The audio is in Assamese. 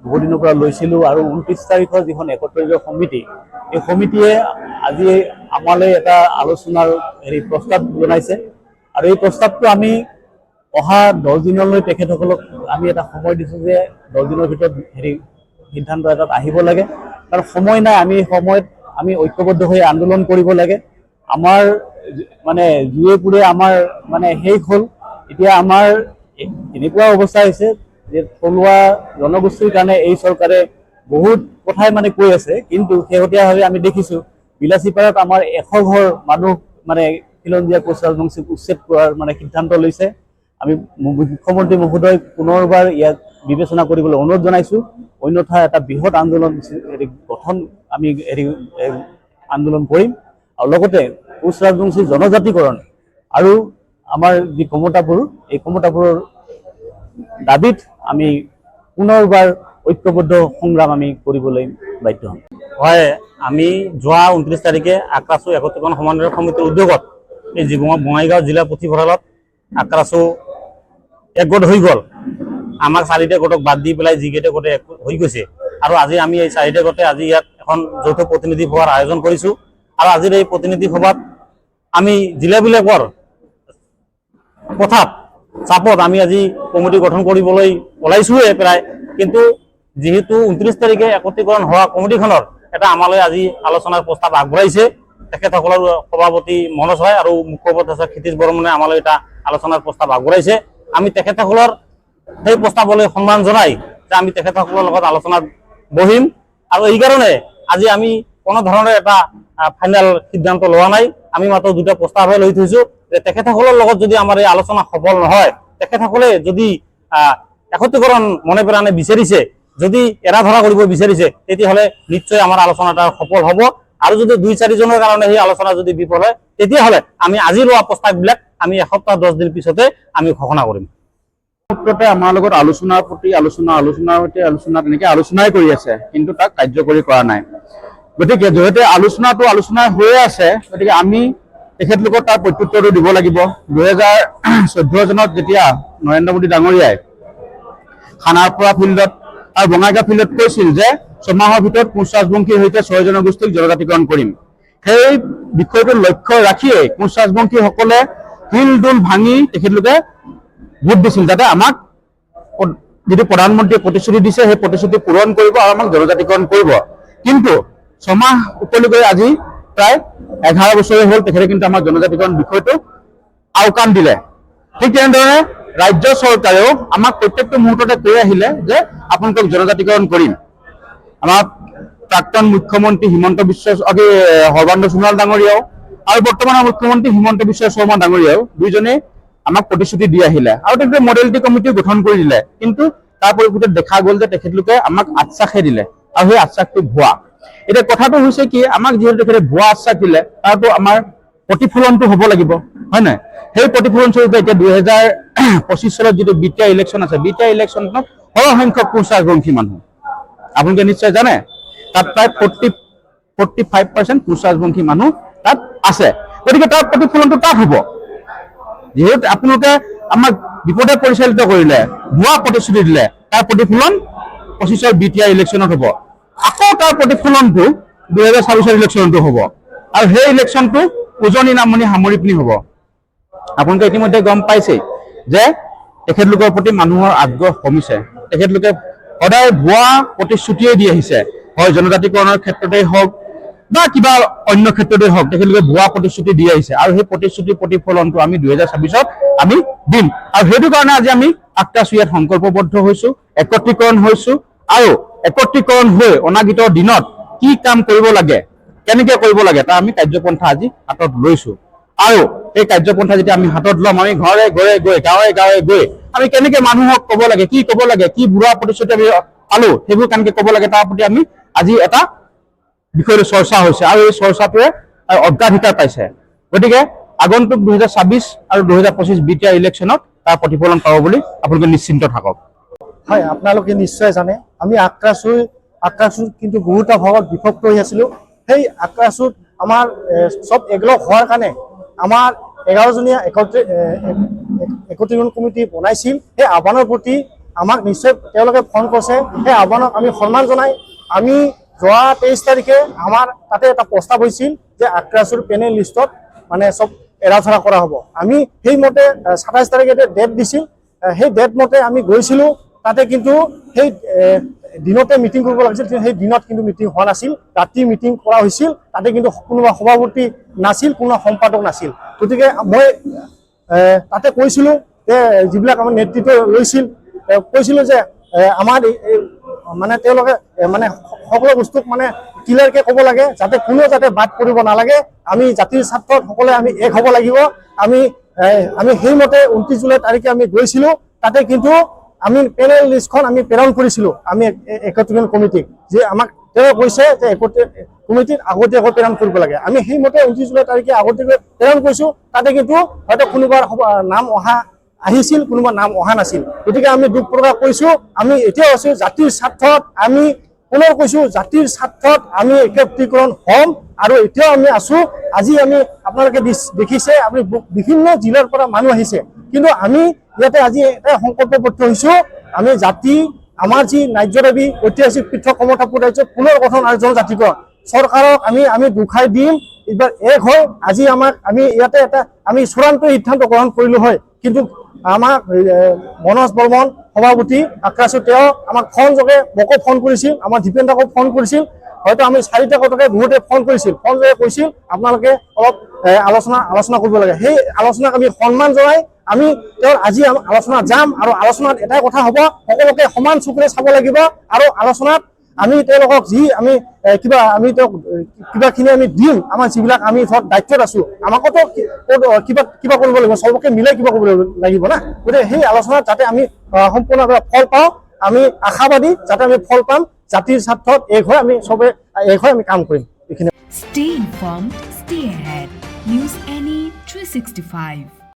বহু দিনৰ পৰা লৈছিলোঁ আৰু 29 তাৰিখৰ যিখন একত্ৰিত সমিতি, এই সমিতিয়ে আজি আমালৈ এটা আলোচনাৰ প্ৰস্তাৱ জনাইছে আৰু এই প্ৰস্তাৱটো আমি অহা 10 দিনলৈ তেখেতসকলক আমি এটা সময় দিছোঁ যে 10 দিনৰ ভিতৰত সিদ্ধান্ত এটাত আহিব লাগে, কাৰণ সময় নাই। আমি সময়ত আমি ঐক্যবদ্ধ হৈ আন্দোলন কৰিব লাগে। আমাৰ মানে জুয়ে পুৰে আমাৰ মানে শেষ হ'ল। এতিয়া আমাৰ এনেকুৱা অৱস্থা হৈছে যে থলুৱা জনগোষ্ঠীৰ কাৰণে এই চৰকাৰে বহুত কথাই মানে কৈ আছে, কিন্তু শেহতীয়াভাৱে আমি দেখিছোঁ বিলাচীপাৰাত আমাৰ 100 ঘৰ মানুহ মানে খিলঞ্জীয়া কোচ ৰাজবংশীক উচ্ছেদ কৰাৰ মানে সিদ্ধান্ত লৈছে। আমি মুখ্যমন্ত্ৰী মহোদয় পুনৰবাৰ ইয়াক বিবেচনা কৰিবলৈ অনুৰোধ জনাইছোঁ, অন্যথা এটা বৃহৎ আন্দোলন গঠন আমি আন্দোলন কৰিম। আৰু লগতে কোচ ৰাজবংশী জনজাতিকৰণ আৰু আমাৰ যি কমতাপুৰ, এই কমতাপুৰৰ দাবীত আমি পুনৰবাৰ ঐক্যবদ্ধ সংগ্ৰাম আমি কৰিবলৈ বাধ্য হ'ম। হয়, আমি যোৱা 29 তাৰিখে আক্ৰাছু একত্ৰীকৰণ সমন্বয় সমিতিৰ উদ্যোগত এই বঙাইগাঁও জিলা পুথিভঁৰালত আক্ৰাছু একগোট হৈ গ'ল। আমাক 4টা গোটক বাদ দি পেলাই যিকেইটা গোটে হৈ গৈছে, আৰু আজি আমি এই 4টা গোটে আজি ইয়াত এখন যৌথ প্ৰতিনিধি সভাৰ আয়োজন কৰিছোঁ। আৰু আজিৰ এই প্ৰতিনিধি সভাত আমি জিলাবিলাকৰ কথাত চাপত আমি আজি কমিটি গঠন কৰিবলৈ ওলাইছোঁৱে প্ৰায়, কিন্তু যেহেতু 29 তাৰিখে একত্ৰীকৰণ হোৱা কমিটিখনৰ এটা আমালৈ আজি আলোচনাৰ প্ৰস্তাৱ আগবঢ়াইছে তেখেতসকলৰ সভাপতি মনোজ ৰায় আৰু মুখ্য উপদেষ্টা ক্ষিতিশ বৰ্মনে আমালৈ এটা আলোচনাৰ প্ৰস্তাৱ আগবঢ়াইছে। আমি তেখেতসকলৰ সেই প্ৰস্তাৱলৈ সন্মান জনাই যে আমি তেখেতসকলৰ লগত আলোচনাত বহিম। আৰু এইকাৰণে আজি আমি কোনো ধৰণৰ এটা ফাইনেল সিদ্ধান্ত লোৱা নাই। আমি মাত্ৰ 2টা প্ৰস্তাৱহে লৈ থৈছোঁ যে তেখেতসকলৰ লগত যদি আমাৰ এই আলোচনা সফল নহয়, তেখেতসকলে যদি একত্ৰীকৰণ মনে প্ৰাণে বিচাৰিছে, যদি এৰা ধৰা কৰিব বিচাৰিছে, তেতিয়াহ'লে নিশ্চয় আমাৰ আলোচনাটা সফল হ'ব। আৰু যদি 2-4 জনৰ কাৰণে সেই আলোচনা যদি বিফল হয়, তেতিয়াহ'লে আমি আজি লোৱা প্ৰস্তাৱবিলাক আমি এসপ্তাহ 10 দিন পিছতে আমি ঘোষণা কৰিম। মুহূৰ্ততে আমাৰ লগত আলোচনাৰ প্ৰতি আলোচনা তেনেকৈ আলোচনাই কৰি আছে, কিন্তু তাক কাৰ্যকৰী কৰা নাই। গতিকে যিহেতু আলোচনা হৈয়ে আছে, গতিকে আমি তেখেতলোকক তাৰ প্ৰত্যুত্তৰটো দিব লাগিব। 2014 চনত যেতিয়া নৰেন্দ্ৰ মোদী ডাঙৰীয়াই খানাৰপৰা ফিল্ডত আৰু বঙাইগাঁও ফিল্ডত কৈছিল যে 6 মাহৰ ভিতৰত কোচ ৰাজবংশীৰ সৈতে 6 জনগোষ্ঠীক জনজাতিকৰণ কৰিম, সেই বিষয়টো লক্ষ্য ৰাখিয়েই কোচ ৰাজবংশীসকলে শিল দোল ভাঙি তেখেতলোকে ভোট দিছিল, যাতে আমাক যিটো প্ৰধানমন্ত্ৰীয়ে প্ৰতিশ্ৰুতি দিছে সেই প্ৰতিশ্ৰুতি পূৰণ কৰিব আৰু আমাক জনজাতিকৰণ কৰিব। কিন্তু 6 মাহ উকলি আজি প্ৰায় 11 বছৰে হ'ল, তেখেতে কিন্তু আমাক জনজাতিকৰণ বিষয়টো আওকাণ দিলে। ঠিক তেনেদৰে ৰাজ্য চৰকাৰেও আমাক প্ৰত্যেকটো মুহূৰ্ততে কৈ আহিলে যে আপোনালোকক জনজাতিকৰণ কৰিম। আমাৰ প্ৰাক্তন মুখ্যমন্ত্ৰী সৰ্বানন্দ সোণোৱাল ডাঙৰীয়াও আৰু বৰ্তমানৰ মুখ্যমন্ত্ৰী হিমন্ত বিশ্ব শৰ্মা ডাঙৰীয়াও দুইজনে আমাক প্ৰতিশ্ৰুতি দি আহিলে আৰু তেখেতে মডেলিটি কমিটিও গঠন কৰি দিলে। কিন্তু তাৰ পৰিপ্ৰেক্ষিতত দেখা গ'ল যে তেখেতলোকে আমাক আশ্বাসহে দিলে আৰু সেই আশ্বাসটো ভুৱা। এতিয়া কথাটো হৈছে কি, আমাক যিহেতু তেখেতে ভুৱা আশ্বাস দিলে, তাৰতো আমাৰ প্ৰতিফলনটো হ'ব লাগিব, হয় নাই? সেই প্ৰতিফলন স্বৰূপে এতিয়া 2025 চনত যিটো বিটিয়া ইলেকশ্যন আছে, বিটিয়া ইলেকশ্যনত সৰহসংখ্যক কোচ ৰাজবংশী মানুহ, আপোনালোকে নিশ্চয় জানে, তাত প্ৰায় 45% কোচ ৰাজবংশী মানুহ তাত আছে। গতিকে তাৰ প্ৰতিফলনটো তাত হ'ব। যিহেতু আপোনালোকে আমাক বিপদে পৰিচালিত কৰিলে, ভুৱা প্ৰতিশ্ৰুতি দিলে, তাৰ প্ৰতিফলন 25ৰ বিটিয়া ইলেকশ্যনত হ'ব। আকৌ তাৰ প্ৰতিফলনটো 2024 ইলেকশ্যনতো হ'ব, আৰু সেই ইলেকশ্যনটো উজনি নামনি সামৰি পিনি হ'ব। আপোনালোকে ইতিমধ্যে গম পাইছেই যে তেখেতলোকৰ প্ৰতি মানুহৰ আগ্ৰহ কমিছে। তেখেতলোকে সদায় ভুৱা প্ৰতিশ্ৰুতিয়ে দি আহিছে, হয় জনজাতিকৰণৰ ক্ষেত্ৰতেই হওক বা কিবা অন্য ক্ষেত্ৰতেই হওক, তেখেতলোকে ভুৱা প্ৰতিশ্ৰুতি দি আহিছে আৰু সেই প্ৰতিশ্ৰুতিৰ প্ৰতিফলনটো আমি 2024ত আমি দিম। আৰু সেইটো কাৰণে আজি আমি আক্ৰাছু ইয়াত সংকল্পবদ্ধ হৈছোঁ, একত্ৰীকৰণ হৈছোঁ আৰু একত্ৰীকৰণ হৈ অনাগত দিনত কি কাম কৰিব লাগে, কেনেকৈ কৰিব লাগে, তাৰ আমি কাৰ্যপন্থা আজি হাতত লৈছোঁ। আৰু এই কাৰ্যপন্থা যেতিয়া আমি হাতত ল'ম, আমি ঘৰে ঘৰে গৈ গাঁৱে গাঁৱে গৈ আমি কেনেকৈ মানুহক ক'ব লাগে, কি বুঢ়া প্ৰতিশ্ৰুতি আমি পালোঁ সেইবোৰ কেনেকৈ ক'ব লাগে, তাৰ প্ৰতি আমি আজি এটা বিষয়টো চৰ্চা হৈছে আৰু এই চৰ্চাটোৱে অগ্ৰাধিকাৰ পাইছে। গতিকে আগন্তুক 2024 আৰু 2025 বিটিয়া ইলেকশ্যনত তাৰ প্ৰতিফলন পাব বুলি আপোনালোকে নিশ্চিন্ত থাকক। হয়, আপোনালোকে নিশ্চয় জানে আমি আক্ৰাছুত কিন্তু বহুতো ভাগত বিভক্ত হৈ আছিলোঁ। সেই আক্ৰাছুত আমাৰ চব একলগ হোৱাৰ কাৰণে আমাৰ 11জনীয়া একত্ৰীকৰণ কমিটি বনাইছিল। সেই আহ্বানৰ প্ৰতি আমাক নিশ্চয় তেওঁলোকে ফোন কৰিছে, সেই আহ্বানক আমি সন্মান জনাই আমি যোৱা 23 তাৰিখে আমাৰ তাতে এটা প্ৰস্তাৱ হৈছিল যে আক্ৰাসুৰ পেনেল লিষ্টত মানে চব এৰা-ধৰা কৰা হ'ব। আমি সেইমতে 27 তাৰিখে ডেট দিছিল, সেই ডেট মতে আমি গৈছিলোঁ। তাতে কিন্তু সেই দিনতে মিটিং কৰিব লাগিছিল, সেই দিনত কিন্তু মিটিং হোৱা নাছিল, ৰাতি মিটিং কৰা হৈছিল। তাতে কিন্তু কোনোবা সভাপতি নাছিল, কোনো সম্পাদক নাছিল। গতিকে মই তাতে কৈছিলোঁ যে যিবিলাক আমাৰ নেতৃত্ব লৈছিল, কৈছিলোঁ যে আমাৰ মানে তেওঁলোকে মানে সকলো বস্তুক মানে ক্লিয়াৰকৈ ক'ব লাগে, যাতে কোনো যাতে বাদ পৰিব নালাগে। আমি জাতিৰ স্বাৰ্থত সকলোৱে আমি এক হ'ব লাগিব। আমি সেইমতে 29 জুলাই তাৰিখে আমি গৈছিলোঁ। তাতে কিন্তু আমি পেনেল লিষ্টখন আমি প্ৰেৰণ কৰিছিলোঁ আমি একত্ৰীকৰণ কমিটিক, যে আমাক তেওঁ কৈছে যে কমিটিত আগতীয়াকৈ প্ৰেৰণ কৰিব লাগে। আমি সেইমতে 29 জুলাই তাৰিখে আগতীয়াকৈ প্ৰেৰণ কৰিছোঁ। তাতে কিন্তু হয়তো কোনোবাৰ নাম আহিছিল, কোনোবা নাম অহা নাছিল। গতিকে আমি দুখ প্ৰকাশ কৰিছোঁ। আমি এতিয়াও আছোঁ জাতিৰ স্বাৰ্থত, আমি পুনৰ কৈছোঁ জাতিৰ স্বাৰ্থত আমি একত্ৰীকৰণ হ'ম আৰু এতিয়াও আমি আছোঁ। আজি আমি আপোনালোকে দেখিছে, আমি বিভিন্ন জিলাৰ পৰা মানুহ আহিছে, কিন্তু আমি ইয়াতে আজি এটা সংকল্পবদ্ধ হৈছোঁ। আমি জাতি, আমাৰ যি ন্যায্য দাবী ঐতিহাসিক পৃথক সমতাপুৰ ৰাজ্য পুনৰ গঠন আৰু জনজাতিকৰণ, চৰকাৰক আমি দুখাই দিম। এইবাৰ এক হয় আজি আমি ইয়াতে এটা আমি চূড়ান্ত সিদ্ধান্ত গ্ৰহণ কৰিলোঁ হয়, কিন্তু আমাক মনোজ বৰ্মন সভাপতি আক্ৰাসু তেওঁ আমাক ফোন যোগে মোকো ফোন কৰিছিল, আমাৰ দীপেন্দ্ৰকো ফোন কৰিছিল, হয়তো আমি 4টা কথাকে বহুতে ফোন কৰিছিল, ফোন যোগে কৈছিল আপোনালোকে অলপ আলোচনা কৰিব লাগে। সেই আলোচনাক আমি সন্মান জনাই আমি তেওঁৰ আজি আলোচনাত যাম আৰু আলোচনাত এটাই কথা হ'ব, সকলোকে সমান চকুৰে চাব লাগিব আৰু আলোচনাত আমি তেওঁলোকক যি আমি তেওঁক কিবাখিনি আমি দিম, আমাৰ যিবিলাক আমি ধৰক দায়িত্বত আছোঁ, আমাকতো কিবা কৰিব লাগিব, চবকে মিলাই কিবা কৰিব লাগিব না। গতিকে সেই আলোচনাত যাতে আমি সম্পূৰ্ণভাৱে ফল পাওঁ, আমি আশাবাদী যাতে আমি ফল পাম। জাতিৰ স্বাৰ্থত এক হৈ আমি চবে এক হৈ আমি কাম কৰিম। এইখিনি Stay informed, stay ahead. News NE 365.